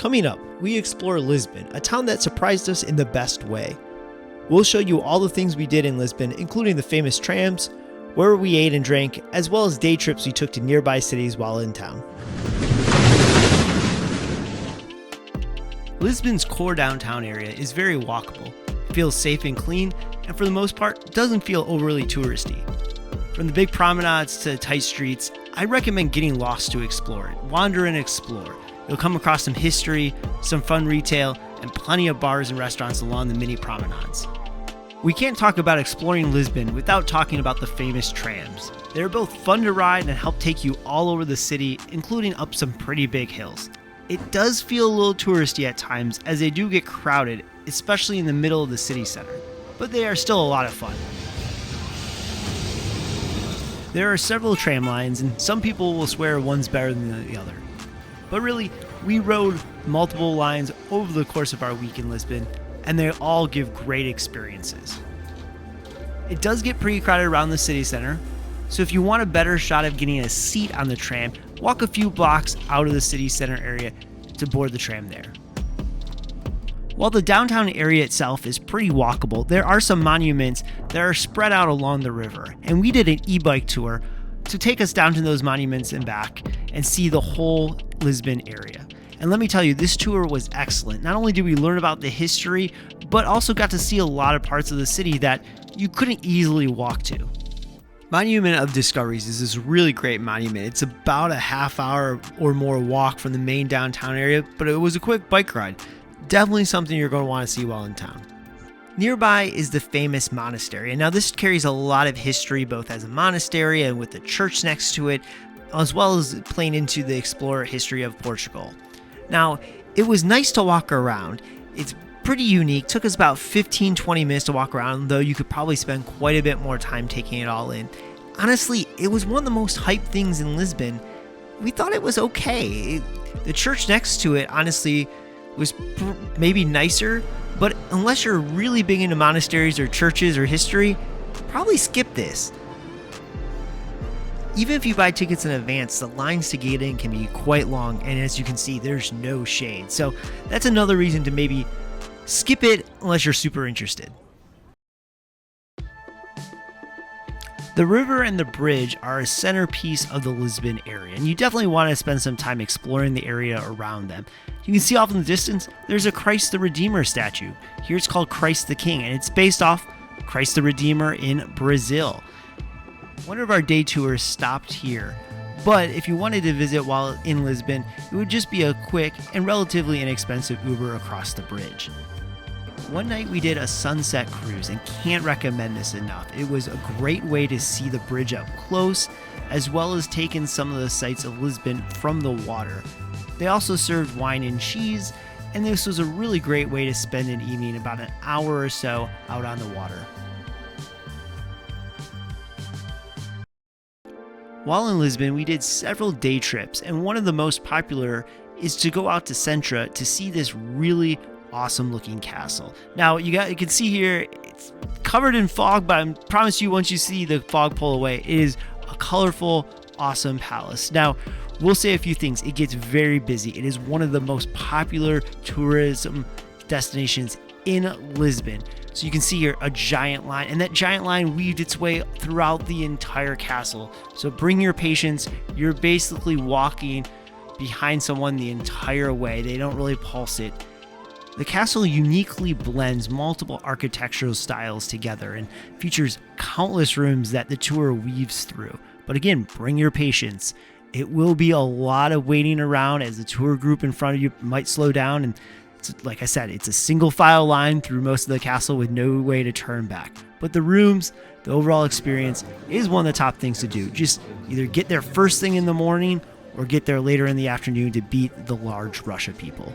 Coming up, we explore Lisbon, a town that surprised us in the best way. We'll show you all the things we did in Lisbon, including the famous trams, where we ate and drank, as well as day trips we took to nearby cities while in town. Lisbon's core downtown area is very walkable. It feels safe and clean, and for the most part, doesn't feel overly touristy. From the big promenades to tight streets, I recommend getting lost to explore it. Wander and explore. You'll come across some history, some fun retail, and plenty of bars and restaurants along the mini promenades. We can't talk about exploring Lisbon without talking about the famous trams. They're both fun to ride and help take you all over the city, including up some pretty big hills. It does feel a little touristy at times as they do get crowded, especially in the middle of the city center, but they are still a lot of fun. There are several tram lines, and some people will swear one's better than the other. But really, we rode multiple lines over the course of our week in Lisbon, and they all give great experiences. It does get pretty crowded around the city center, so if you want a better shot of getting a seat on the tram, walk a few blocks out of the city center area to board the tram there. While the downtown area itself is pretty walkable, there are some monuments that are spread out along the river, and we did an e-bike tour to take us down to those monuments and back and see the whole Lisbon area. And let me tell you, this tour was excellent. Not only did we learn about the history, but also got to see a lot of parts of the city that you couldn't easily walk to. Monument of Discoveries is this really great monument. It's about a half hour or more walk from the main downtown area, but it was a quick bike ride. Definitely something you're going to want to see while in town. Nearby is the famous monastery, and now this carries a lot of history both as a monastery and with the church next to it, as well as playing into the explorer history of Portugal. Now, it was nice to walk around. It's pretty unique. Took us about 15-20 minutes to walk around, though you could probably spend quite a bit more time taking it all in. Honestly, it was one of the most hyped things in Lisbon. We thought it was okay. The church next to it, honestly, was maybe nicer, but unless you're really big into monasteries or churches or history, probably skip this. Even if you buy tickets in advance, the lines to get in can be quite long, and as you can see, there's no shade. So that's another reason to maybe skip it unless you're super interested. The river and the bridge are a centerpiece of the Lisbon area, and you definitely want to spend some time exploring the area around them. You can see off in the distance, there's a Christ the Redeemer statue. Here it's called Christ the King, and it's based off Christ the Redeemer in Brazil. One of our day tours stopped here, but if you wanted to visit while in Lisbon, it would just be a quick and relatively inexpensive Uber across the bridge. One night we did a sunset cruise and can't recommend this enough. It was a great way to see the bridge up close, as well as take in some of the sights of Lisbon from the water. They also served wine and cheese, and this was a really great way to spend an evening about an hour or so out on the water. While in Lisbon, we did several day trips, and one of the most popular is to go out to Sintra to see this really awesome looking castle. Now you can see here it's covered in fog, but I promise you once you see the fog pull away, it is a colorful, awesome palace. Now we'll say a few things. It gets very busy. It is one of the most popular tourism destinations in Lisbon. So you can see here a giant line, and that giant line weaved its way throughout the entire castle. So bring your patience. You're basically walking behind someone the entire way. They don't really pulse it. The castle uniquely blends multiple architectural styles together and features countless rooms that the tour weaves through. But again, bring your patience. It will be a lot of waiting around as the tour group in front of you might slow down, and like I said, it's a single file line through most of the castle with no way to turn back. But the rooms, the overall experience is one of the top things to do. Just either get there first thing in the morning or get there later in the afternoon to beat the large rush of people.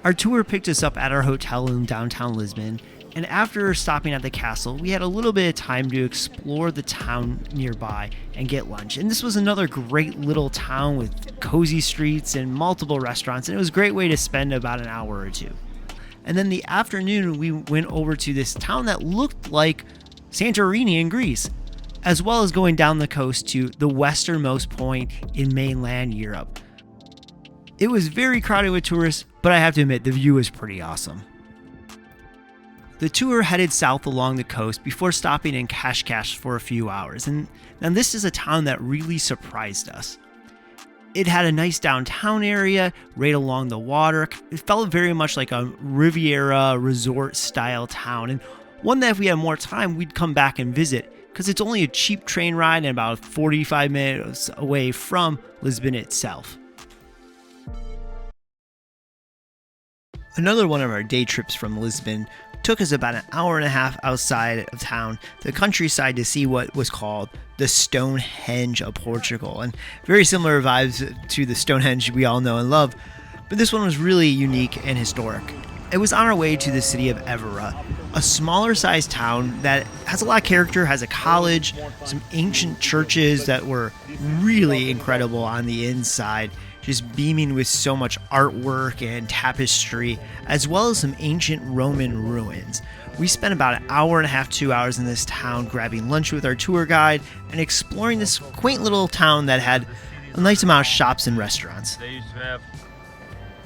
Our tour picked us up at our hotel in downtown Lisbon, and after stopping at the castle, we had a little bit of time to explore the town nearby and get lunch. And this was another great little town with cozy streets and multiple restaurants, and it was a great way to spend about an hour or two. And then the afternoon, we went over to this town that looked like Santorini in Greece, as well as going down the coast to the westernmost point in mainland Europe. It was very crowded with tourists, but I have to admit the view was pretty awesome. The tour headed south along the coast before stopping in Cascais for a few hours, and now this is a town that really surprised us. It had a nice downtown area right along the water. It felt very much like a Riviera resort style town, and one that if we had more time we'd come back and visit, because it's only a cheap train ride and about 45 minutes away from Lisbon itself. Another one of our day trips from Lisbon took us about an hour and a half outside of town, the countryside, to see what was called the Stonehenge of Portugal. And very similar vibes to the Stonehenge we all know and love, but this one was really unique and historic. It was on our way to the city of Évora, a smaller sized town that has a lot of character, has a college, some ancient churches that were really incredible on the inside, just beaming with so much artwork and tapestry, as well as some ancient Roman ruins. We spent about an hour and a half, 2 hours in this town, grabbing lunch with our tour guide and exploring this quaint little town that had a nice amount of shops and restaurants.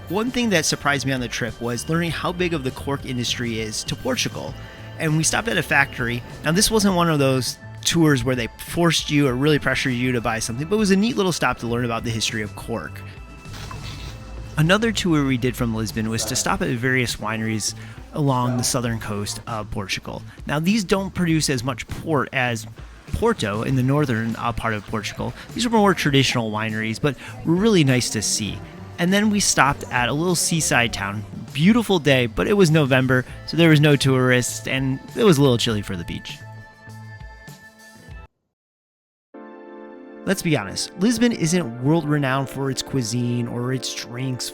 One thing that surprised me on the trip was learning how big of the cork industry is to Portugal. And we stopped at a factory. Now, this wasn't one of those tours where they forced you or really pressured you to buy something, but it was a neat little stop to learn about the history of cork. Another tour we did from Lisbon was to stop at various wineries along the southern coast of Portugal. Now, these don't produce as much port as Porto in the northern part of Portugal. These are more traditional wineries, but were really nice to see. And then we stopped at a little seaside town. Beautiful day, but it was November, so there was no tourists, and it was a little chilly for the beach. Let's be honest, Lisbon isn't world-renowned for its cuisine or its drinks,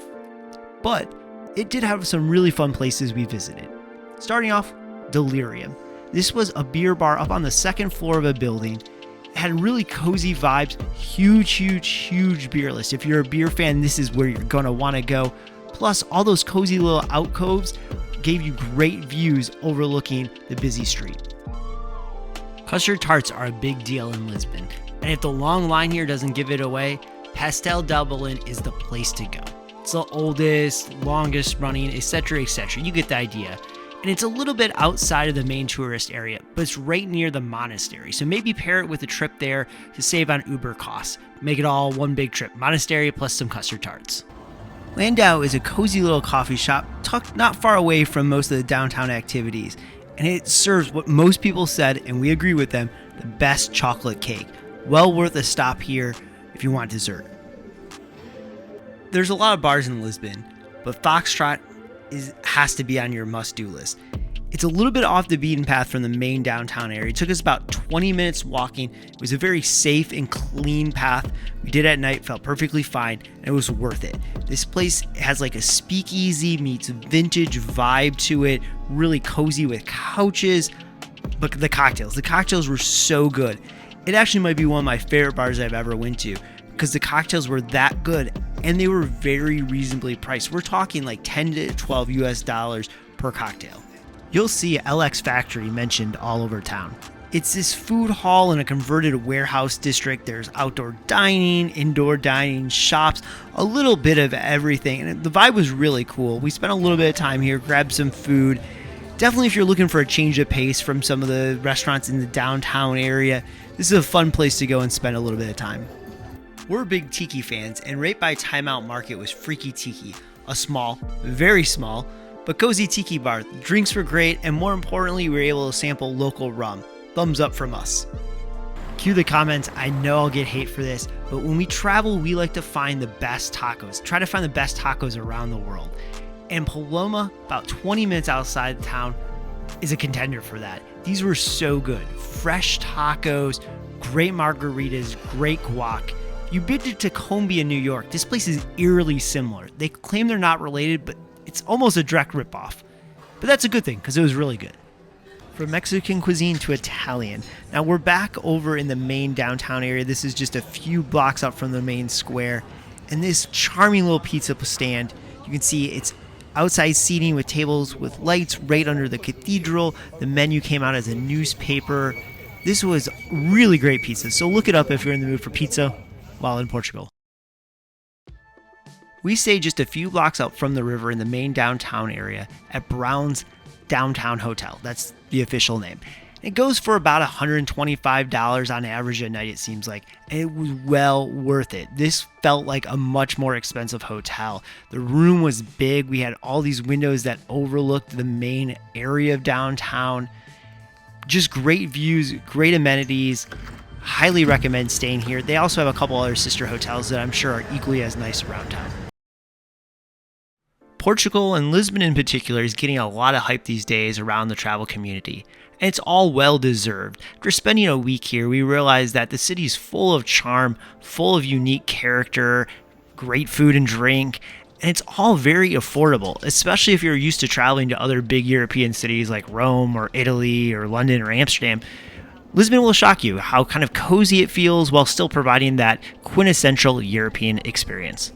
but it did have some really fun places we visited. Starting off, Delirium. This was a beer bar up on the second floor of a building. It had really cozy vibes, huge beer list. If you're a beer fan, this is where you're gonna wanna go. Plus, all those cozy little alcoves gave you great views overlooking the busy street. Custard tarts are a big deal in Lisbon. And if the long line here doesn't give it away, Pastel Dublin is the place to go. It's the oldest, longest running, etc., etc. You get the idea. And it's a little bit outside of the main tourist area, but it's right near the monastery. So maybe pair it with a trip there to save on Uber costs. Make it all one big trip. Monastery plus some custard tarts. Landau is a cozy little coffee shop tucked not far away from most of the downtown activities. And it serves what most people said, and we agree with them, the best chocolate cake. Well worth a stop here if you want dessert. There's a lot of bars in Lisbon, but Foxtrot has to be on your must-do list. It's a little bit off the beaten path from the main downtown area. It took us about 20 minutes walking. It was a very safe and clean path. We did it at night, felt perfectly fine, and it was worth it. This place has like a speakeasy meets vintage vibe to it, really cozy with couches, but the cocktails were so good. It actually might be one of my favorite bars I've ever went to because the cocktails were that good and they were very reasonably priced. We're talking like 10 to 12 US dollars per cocktail. You'll see LX Factory mentioned all over town. It's this food hall in a converted warehouse district. There's outdoor dining, indoor dining, shops, a little bit of everything. And the vibe was really cool. We spent a little bit of time here, grabbed some food. Definitely if you're looking for a change of pace from some of the restaurants in the downtown area, this is a fun place to go and spend a little bit of time. We're big tiki fans, and right by Time Out Market was Freaky Tiki, a small, very small, but cozy tiki bar. The drinks were great, and more importantly, we were able to sample local rum. Thumbs up from us. Cue the comments. I know I'll get hate for this, but when we travel, we like to find the best tacos. Try to find the best tacos around the world. And Paloma, about 20 minutes outside town, is a contender for that. These were so good. Fresh tacos, great margaritas, great guac. You've been to Tacombe in New York. This place is eerily similar. They claim they're not related, but it's almost a direct ripoff. But that's a good thing, because it was really good. From Mexican cuisine to Italian. Now we're back over in the main downtown area. This is just a few blocks up from the main square. And this charming little pizza stand, you can see it's outside seating with tables with lights right under the cathedral. The menu came out as a newspaper. This was really great pizza, so look it up if you're in the mood for pizza while in Portugal. We stayed just a few blocks out from the river in the main downtown area at Brown's Downtown Hotel. That's the official name. It goes for about $125 on average a night, it seems like, and it was well worth it. This felt like a much more expensive hotel. The room was big. We had all these windows that overlooked the main area of downtown. Just great views, great amenities. Highly recommend staying here. They also have a couple other sister hotels that I'm sure are equally as nice around town. Portugal, and Lisbon in particular, is getting a lot of hype these days around the travel community, and it's all well deserved. After spending a week here, we realized that the city is full of charm, full of unique character, great food and drink, and it's all very affordable, especially if you're used to traveling to other big European cities like Rome or Italy or London or Amsterdam. Lisbon will shock you how kind of cozy it feels while still providing that quintessential European experience.